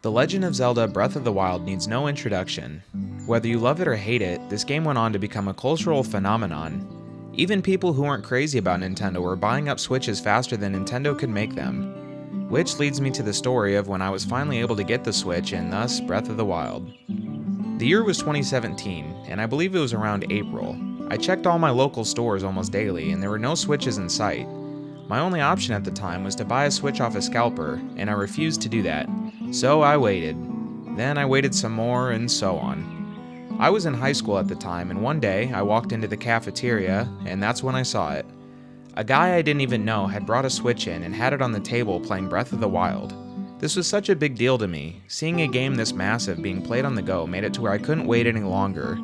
The Legend of Zelda Breath of the Wild needs no introduction. Whether you love it or hate it, this game went on to become a cultural phenomenon. Even people who weren't crazy about Nintendo were buying up Switches faster than Nintendo could make them. Which leads me to the story of when I was finally able to get the Switch and thus Breath of the Wild. The year was 2017, and I believe it was around April. I checked all my local stores almost daily, and there were no Switches in sight. My only option at the time was to buy a Switch off a scalper, and I refused to do that. So I waited. Then I waited some more, and so on. I was in high school at the time, and one day I walked into the cafeteria, and that's when I saw it. A guy I didn't even know had brought a Switch in and had it on the table playing Breath of the Wild. This was such a big deal to me. Seeing a game this massive being played on the go made it to where I couldn't wait any longer.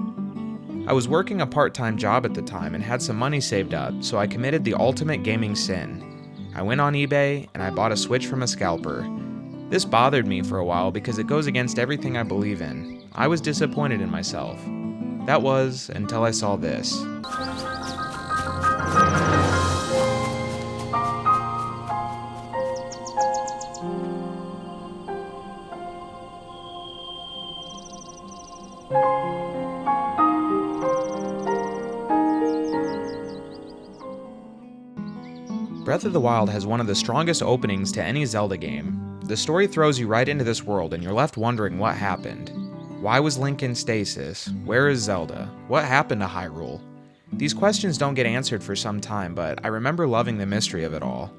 I was working a part-time job at the time and had some money saved up, so I committed the ultimate gaming sin. I went on eBay and I bought a Switch from a scalper. This bothered me for a while because it goes against everything I believe in. I was disappointed in myself. That was until I saw this. Breath of the Wild has one of the strongest openings to any Zelda game. The story throws you right into this world and you're left wondering what happened. Why was Link in stasis? Where is Zelda? What happened to Hyrule? These questions don't get answered for some time, but I remember loving the mystery of it all.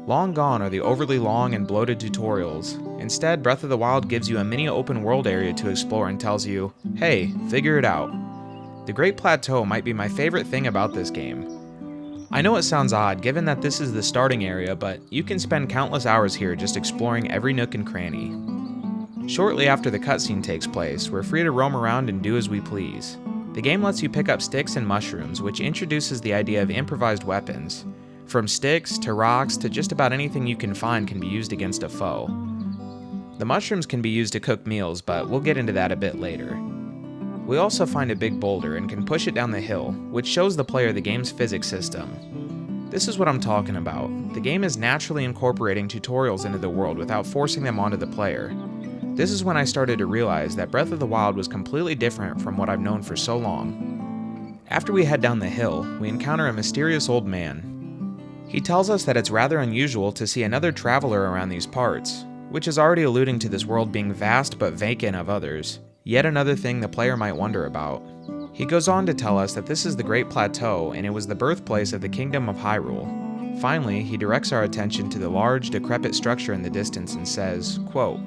Long gone are the overly long and bloated tutorials. Instead, Breath of the Wild gives you a mini open world area to explore and tells you, hey, figure it out. The Great Plateau might be my favorite thing about this game. I know it sounds odd given that this is the starting area, but you can spend countless hours here just exploring every nook and cranny. Shortly after the cutscene takes place, we're free to roam around and do as we please. The game lets you pick up sticks and mushrooms, which introduces the idea of improvised weapons. From sticks to rocks to just about anything you can find can be used against a foe. The mushrooms can be used to cook meals, but we'll get into that a bit later. We also find a big boulder and can push it down the hill, which shows the player the game's physics system. This is what I'm talking about. The game is naturally incorporating tutorials into the world without forcing them onto the player. This is when I started to realize that Breath of the Wild was completely different from what I've known for so long. After we head down the hill, we encounter a mysterious old man. He tells us that it's rather unusual to see another traveler around these parts, which is already alluding to this world being vast but vacant of others. Yet another thing the player might wonder about. He goes on to tell us that this is the Great Plateau and it was the birthplace of the Kingdom of Hyrule. Finally, he directs our attention to the large, decrepit structure in the distance and says, quote,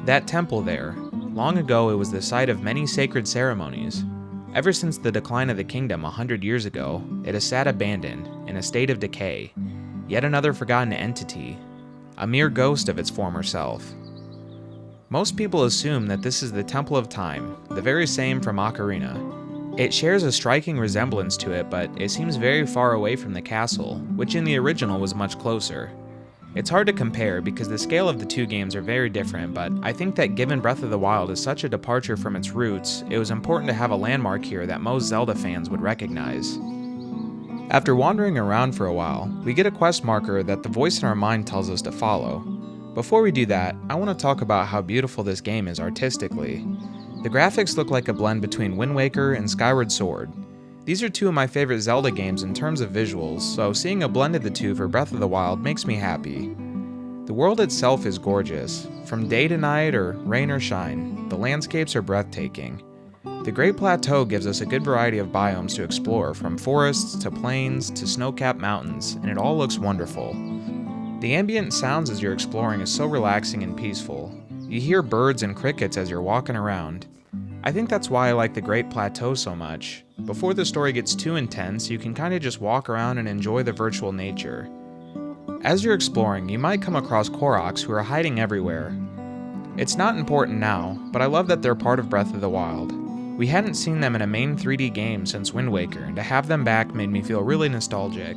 "That temple there, long ago it was the site of many sacred ceremonies. Ever since the decline of the kingdom 100 years ago, it has sat abandoned, in a state of decay. Yet another forgotten entity, a mere ghost of its former self." Most people assume that this is the Temple of Time, the very same from Ocarina. It shares a striking resemblance to it, but it seems very far away from the castle, which in the original was much closer. It's hard to compare because the scale of the two games are very different, but I think that given Breath of the Wild is such a departure from its roots, it was important to have a landmark here that most Zelda fans would recognize. After wandering around for a while, we get a quest marker that the voice in our mind tells us to follow. Before we do that, I want to talk about how beautiful this game is artistically. The graphics look like a blend between Wind Waker and Skyward Sword. These are two of my favorite Zelda games in terms of visuals, so seeing a blend of the two for Breath of the Wild makes me happy. The world itself is gorgeous. From day to night or rain or shine, the landscapes are breathtaking. The Great Plateau gives us a good variety of biomes to explore, from forests to plains to snow-capped mountains, and it all looks wonderful. The ambient sounds as you're exploring is so relaxing and peaceful. You hear birds and crickets as you're walking around. I think that's why I like the Great Plateau so much. Before the story gets too intense, you can kinda just walk around and enjoy the virtual nature. As you're exploring, you might come across Koroks who are hiding everywhere. It's not important now, but I love that they're part of Breath of the Wild. We hadn't seen them in a main 3D game since Wind Waker, and to have them back made me feel really nostalgic.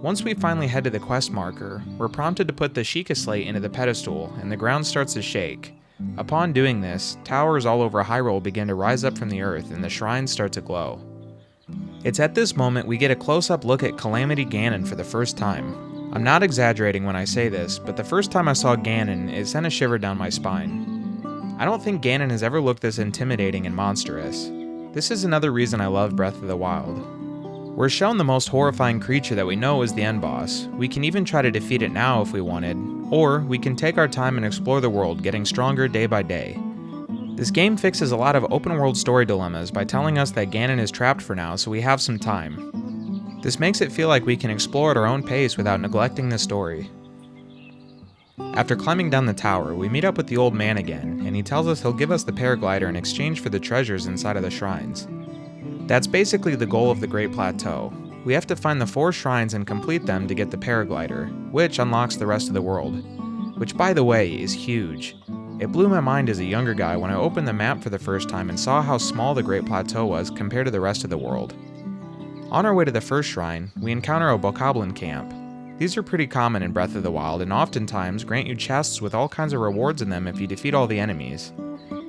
Once we finally head to the quest marker, we're prompted to put the Sheikah Slate into the pedestal, and the ground starts to shake. Upon doing this, towers all over Hyrule begin to rise up from the earth and the shrines start to glow. It's at this moment we get a close-up look at Calamity Ganon for the first time. I'm not exaggerating when I say this, but the first time I saw Ganon, it sent a shiver down my spine. I don't think Ganon has ever looked this intimidating and monstrous. This is another reason I love Breath of the Wild. We're shown the most horrifying creature that we know is the end boss. We can even try to defeat it now if we wanted, or we can take our time and explore the world, getting stronger day by day. This game fixes a lot of open world story dilemmas by telling us that Ganon is trapped for now, so we have some time. This makes it feel like we can explore at our own pace without neglecting the story. After climbing down the tower, we meet up with the old man again, and he tells us he'll give us the paraglider in exchange for the treasures inside of the shrines. That's basically the goal of the Great Plateau. We have to find the 4 shrines and complete them to get the paraglider, which unlocks the rest of the world. Which, by the way, is huge. It blew my mind as a younger guy when I opened the map for the first time and saw how small the Great Plateau was compared to the rest of the world. On our way to the first shrine, we encounter a bokoblin camp. These are pretty common in Breath of the Wild and oftentimes grant you chests with all kinds of rewards in them if you defeat all the enemies.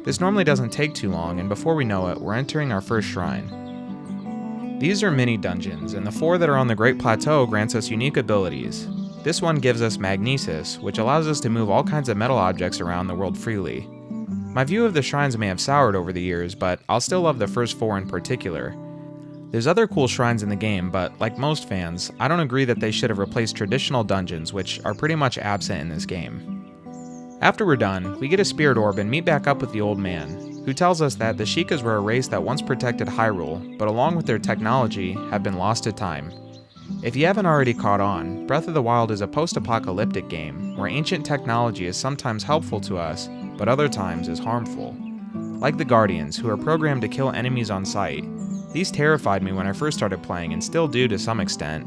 This normally doesn't take too long, and before we know it, we're entering our first shrine. These are mini dungeons, and the 4 that are on the Great Plateau grants us unique abilities. This one gives us magnesis, which allows us to move all kinds of metal objects around the world freely. My view of the shrines may have soured over the years, but I'll still love the first 4 in particular. There's other cool shrines in the game, but like most fans, I don't agree that they should have replaced traditional dungeons, which are pretty much absent in this game. After we're done, we get a spirit orb and meet back up with the old man, who tells us that the Sheikahs were a race that once protected Hyrule, but along with their technology, have been lost to time. If you haven't already caught on, Breath of the Wild is a post-apocalyptic game, where ancient technology is sometimes helpful to us, but other times is harmful. Like the Guardians, who are programmed to kill enemies on sight. These terrified me when I first started playing and still do to some extent.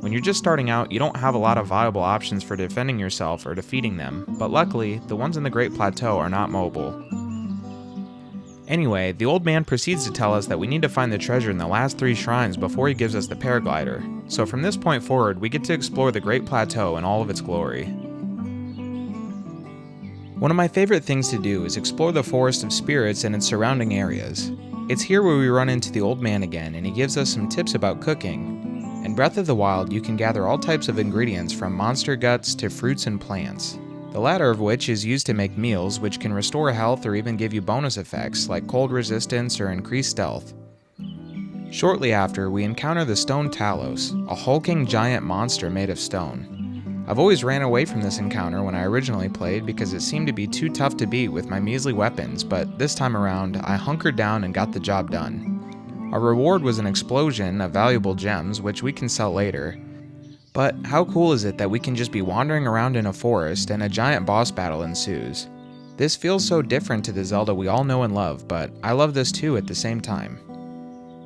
When you're just starting out, you don't have a lot of viable options for defending yourself or defeating them, but luckily, the ones in the Great Plateau are not mobile. Anyway, the old man proceeds to tell us that we need to find the treasure in the last 3 shrines before he gives us the paraglider, so from this point forward, we get to explore the Great Plateau in all of its glory. One of my favorite things to do is explore the Forest of Spirits and its surrounding areas. It's here where we run into the old man again, and he gives us some tips about cooking. In Breath of the Wild, you can gather all types of ingredients from monster guts to fruits and plants, the latter of which is used to make meals which can restore health or even give you bonus effects like cold resistance or increased stealth. Shortly after, we encounter the Stone Talos, a hulking giant monster made of stone. I've always ran away from this encounter when I originally played because it seemed to be too tough to beat with my measly weapons, but this time around, I hunkered down and got the job done. Our reward was an explosion of valuable gems, which we can sell later. But how cool is it that we can just be wandering around in a forest and a giant boss battle ensues? This feels so different to the Zelda we all know and love, but I love this too at the same time.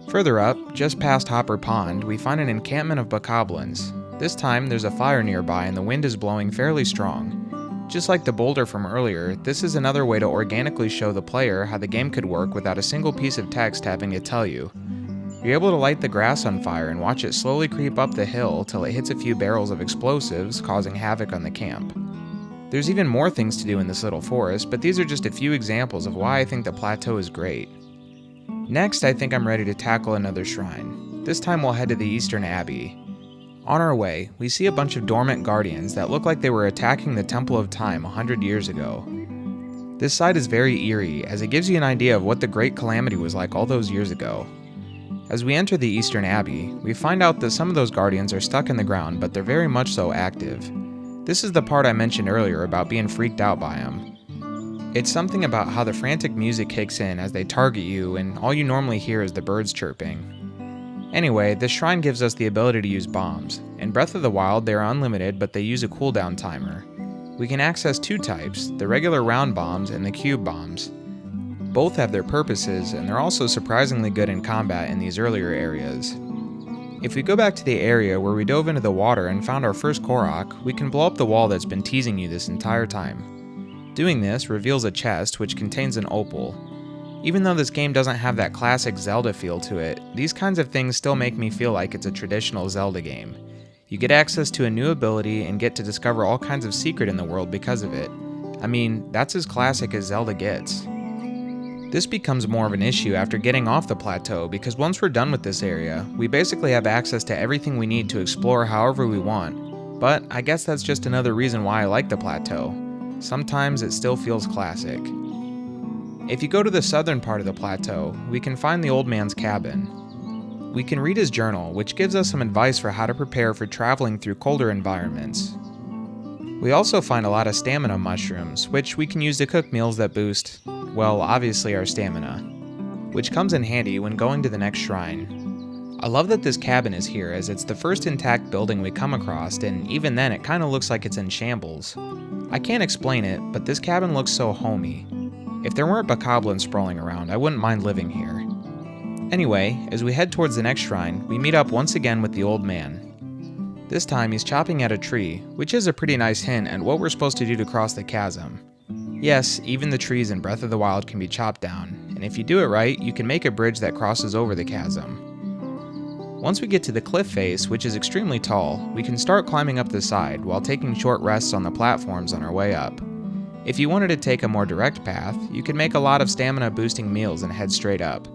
Further up, just past Hopper Pond, we find an encampment of bokoblins. This time, there's a fire nearby and the wind is blowing fairly strong. Just like the boulder from earlier, this is another way to organically show the player how the game could work without a single piece of text having to tell you. You're able to light the grass on fire and watch it slowly creep up the hill till it hits a few barrels of explosives, causing havoc on the camp. There's even more things to do in this little forest, but these are just a few examples of why I think the plateau is great. Next, I think I'm ready to tackle another shrine. This time we'll head to the Eastern Abbey. On our way, we see a bunch of dormant guardians that look like they were attacking the Temple of Time 100 years ago. This site is very eerie, as it gives you an idea of what the Great Calamity was like all those years ago. As we enter the Eastern Abbey, we find out that some of those guardians are stuck in the ground, but they're very much so active. This is the part I mentioned earlier about being freaked out by them. It's something about how the frantic music kicks in as they target you, and all you normally hear is the birds chirping. Anyway, this shrine gives us the ability to use bombs. In Breath of the Wild, they are unlimited, but they use a cooldown timer. We can access 2 types, the regular round bombs and the cube bombs. Both have their purposes, and they're also surprisingly good in combat in these earlier areas. If we go back to the area where we dove into the water and found our first Korok, we can blow up the wall that's been teasing you this entire time. Doing this reveals a chest which contains an opal. Even though this game doesn't have that classic Zelda feel to it, these kinds of things still make me feel like it's a traditional Zelda game. You get access to a new ability and get to discover all kinds of secret in the world because of it. I mean, that's as classic as Zelda gets. This becomes more of an issue after getting off the plateau because once we're done with this area, we basically have access to everything we need to explore however we want. But I guess that's just another reason why I like the Plateau. Sometimes it still feels classic. If you go to the southern part of the Plateau, we can find the old man's cabin. We can read his journal, which gives us some advice for how to prepare for traveling through colder environments. We also find a lot of stamina mushrooms, which we can use to cook meals that boost, well, obviously our stamina, which comes in handy when going to the next shrine. I love that this cabin is here, as it's the first intact building we come across, and even then it kinda looks like it's in shambles. I can't explain it, but this cabin looks so homey. If there weren't bokoblins sprawling around, I wouldn't mind living here. Anyway, as we head towards the next shrine, we meet up once again with the old man. This time he's chopping at a tree, which is a pretty nice hint at what we're supposed to do to cross the chasm. Yes, even the trees in Breath of the Wild can be chopped down, and if you do it right, you can make a bridge that crosses over the chasm. Once we get to the cliff face, which is extremely tall, we can start climbing up the side while taking short rests on the platforms on our way up. If you wanted to take a more direct path, you could make a lot of stamina boosting meals and head straight up.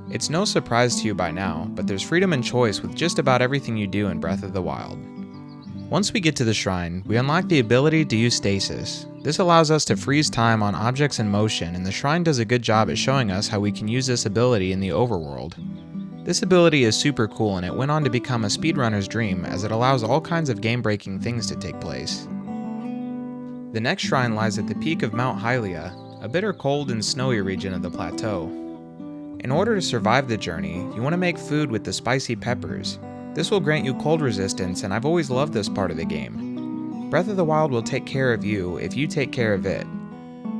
It's no surprise to you by now, but there's freedom and choice with just about everything you do in Breath of the Wild. Once we get to the shrine, we unlock the ability to use stasis. This allows us to freeze time on objects in motion, and the shrine does a good job at showing us how we can use this ability in the overworld. This ability is super cool, and it went on to become a speedrunner's dream, as it allows all kinds of game-breaking things to take place. The next shrine lies at the peak of Mount Halia, a bitter cold and snowy region of the plateau. In order to survive the journey, you want to make food with the spicy peppers. This will grant you cold resistance, and I've always loved this part of the game. Breath of the Wild will take care of you if you take care of it.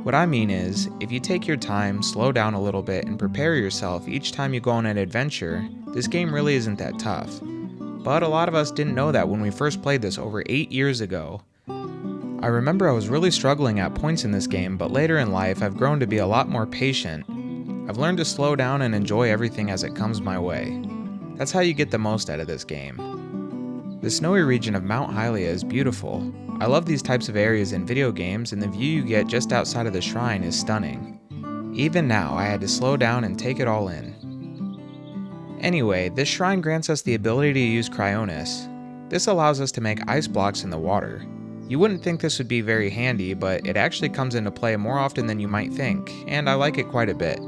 What I mean is, if you take your time, slow down a little bit, and prepare yourself each time you go on an adventure, this game really isn't that tough. But a lot of us didn't know that when we first played this over 8 years ago. I remember I was really struggling at points in this game, but later in life I've grown to be a lot more patient. I've learned to slow down and enjoy everything as it comes my way. That's how you get the most out of this game. The snowy region of Mount Halia is beautiful. I love these types of areas in video games, and the view you get just outside of the shrine is stunning. Even now, I had to slow down and take it all in. Anyway, this shrine grants us the ability to use cryonis. This allows us to make ice blocks in the water. You wouldn't think this would be very handy, but it actually comes into play more often than you might think, and I like it quite a bit.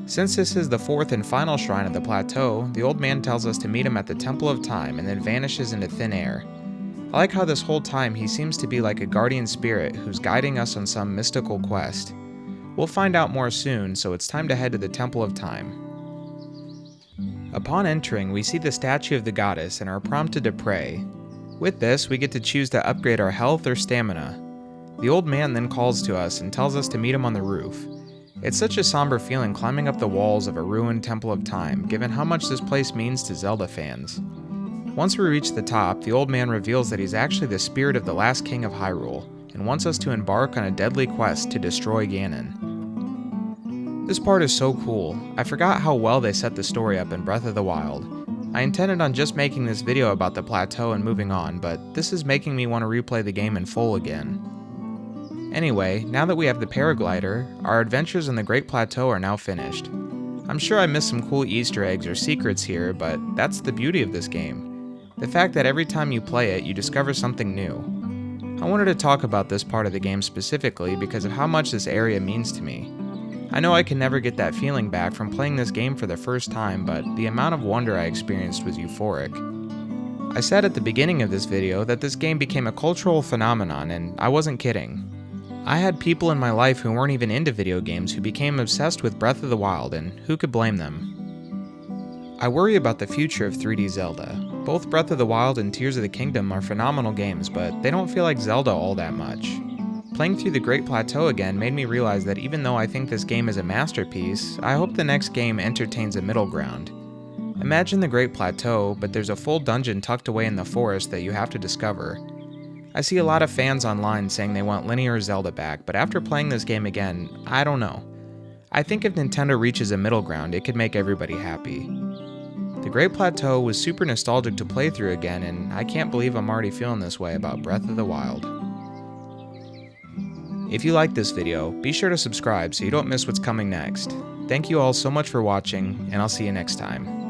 Since this is the fourth and final shrine of the plateau, the old man tells us to meet him at the Temple of Time and then vanishes into thin air. I like how this whole time he seems to be like a guardian spirit who's guiding us on some mystical quest. We'll find out more soon, so it's time to head to the Temple of Time. Upon entering, we see the statue of the goddess and are prompted to pray. With this, we get to choose to upgrade our health or stamina. The old man then calls to us and tells us to meet him on the roof. It's such a somber feeling climbing up the walls of a ruined Temple of Time, given how much this place means to Zelda fans. Once we reach the top, the old man reveals that he's actually the spirit of the last king of Hyrule, and wants us to embark on a deadly quest to destroy Ganon. This part is so cool. I forgot how well they set the story up in Breath of the Wild. I intended on just making this video about the plateau and moving on, but this is making me want to replay the game in full again. Anyway, now that we have the paraglider, our adventures in the Great Plateau are now finished. I'm sure I missed some cool Easter eggs or secrets here, but that's the beauty of this game. The fact that every time you play it, you discover something new. I wanted to talk about this part of the game specifically because of how much this area means to me. I know I can never get that feeling back from playing this game for the first time, but the amount of wonder I experienced was euphoric. I said at the beginning of this video that this game became a cultural phenomenon, and I wasn't kidding. I had people in my life who weren't even into video games who became obsessed with Breath of the Wild, and who could blame them? I worry about the future of 3D Zelda. Both Breath of the Wild and Tears of the Kingdom are phenomenal games, but they don't feel like Zelda all that much. Playing through the Great Plateau again made me realize that even though I think this game is a masterpiece, I hope the next game entertains a middle ground. Imagine the Great Plateau, but there's a full dungeon tucked away in the forest that you have to discover. I see a lot of fans online saying they want linear Zelda back, but after playing this game again, I don't know. I think if Nintendo reaches a middle ground, it could make everybody happy. The Great Plateau was super nostalgic to play through again, and I can't believe I'm already feeling this way about Breath of the Wild. If you like this video, be sure to subscribe so you don't miss what's coming next. Thank you all so much for watching, and I'll see you next time.